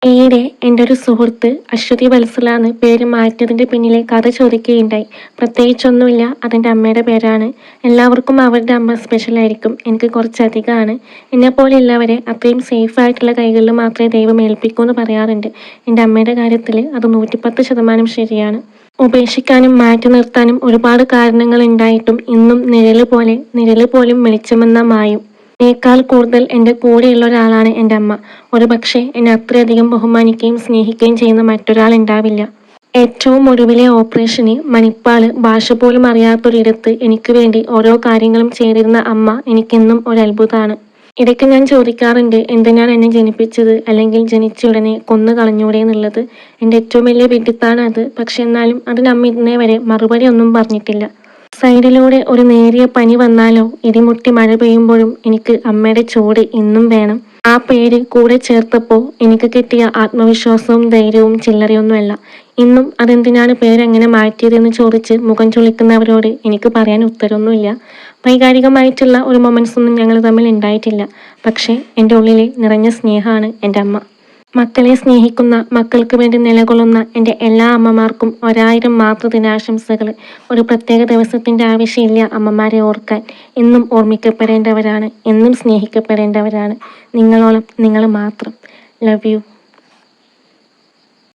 ഈയിടെ എൻ്റെ ഒരു സുഹൃത്ത് അശ്വതി വത്സലാന്ന് പേര് മാറ്റിയതിൻ്റെ പിന്നിലെ കഥ ചോദിക്കുകയുണ്ടായി. പ്രത്യേകിച്ചൊന്നുമില്ല, അതെൻ്റെ അമ്മയുടെ പേരാണ്. എല്ലാവർക്കും അവരുടെ അമ്മ സ്പെഷ്യലായിരിക്കും. എനിക്ക് കുറച്ചധികമാണ്. എന്നെപ്പോലെയുള്ളവരെ അത്രയും സേഫായിട്ടുള്ള കൈകളിൽ മാത്രമേ ദൈവം ഏൽപ്പിക്കൂ എന്ന് പറയാറുണ്ട്. എൻ്റെ അമ്മയുടെ കാര്യത്തിൽ അത് 110% ശരിയാണ്. ഉപേക്ഷിക്കാനും മാറ്റി നിർത്താനും ഒരുപാട് കാരണങ്ങൾ ഉണ്ടായിട്ടും ഇന്നും നിഴല് പോലും വെളിച്ചമെന്ന മായും. എന്നേക്കാൾ കൂടുതൽ എൻ്റെ കൂടെയുള്ള ഒരാളാണ് എൻ്റെ അമ്മ. ഒരുപക്ഷേ എന്നെ അത്രയധികം ബഹുമാനിക്കുകയും സ്നേഹിക്കുകയും ചെയ്യുന്ന മറ്റൊരാൾ ഉണ്ടാവില്ല. ഏറ്റവും ഒടുവിലെ ഓപ്പറേഷന് മണിപ്പാൽ ഭാഷ പോലും അറിയാത്തൊരിടത്ത് എനിക്ക് വേണ്ടി ഓരോ കാര്യങ്ങളും ചെയ്തിരുന്ന അമ്മ എനിക്കെന്നും ഒരു അത്ഭുതമാണ്. ഇടയ്ക്ക് ഞാൻ ചോദിക്കാറുണ്ട്, എന്തിനാണ് എന്നെ ജനിപ്പിച്ചത്, അല്ലെങ്കിൽ ജനിച്ച ഉടനെ കൊന്നു കളഞ്ഞൂടെ എന്നുള്ളത്. എൻ്റെ ഏറ്റവും വലിയ വിഡ്ഢിത്താണ് അത്. പക്ഷെ എന്നാലും അതിന് അമ്മ ഇന്നേ വരെ മറുപടി ഒന്നും പറഞ്ഞിട്ടില്ല. സൈഡിലൂടെ ഒരു നേരിയ പനി വന്നാലോ ഇടിമുട്ടി മഴ പെയ്യുമ്പോഴും എനിക്ക് അമ്മയുടെ ചൂട് ഇന്നും വേണം. ആ പേര് കൂടെ ചേർത്തപ്പോൾ എനിക്ക് കിട്ടിയ ആത്മവിശ്വാസവും ധൈര്യവും ചില്ലറയൊന്നുമല്ല. ഇന്നും അതെന്തിനാണ് പേരെങ്ങനെ മാറ്റിയതെന്ന് ചോദിച്ച് മുഖം ചുളിക്കുന്നവരോട് എനിക്ക് പറയാൻ ഉത്തരമൊന്നുമില്ല. വൈകാരികമായിട്ടുള്ള ഒരു മൊമെന്റ്സ് ഒന്നും ഞങ്ങൾ തമ്മിൽ ഉണ്ടായിട്ടില്ല. പക്ഷേ എൻ്റെ ഉള്ളിൽ നിറഞ്ഞ സ്നേഹമാണ് എൻ്റെ അമ്മ. മക്കളെ സ്നേഹിക്കുന്ന, മക്കൾക്ക് വേണ്ടി നിലകൊള്ളുന്ന എൻ്റെ എല്ലാ അമ്മമാർക്കും 1000 മാതൃദിനാശംസകൾ. ഒരു പ്രത്യേക ദിവസത്തിൻ്റെ ആവശ്യമില്ല അമ്മമാരെ ഓർക്കാൻ. എന്നും ഓർമ്മിക്കപ്പെടേണ്ടവരാണ്, എന്നും സ്നേഹിക്കപ്പെടേണ്ടവരാണ്. നിങ്ങളോളം നിങ്ങൾ മാത്രം. Love you.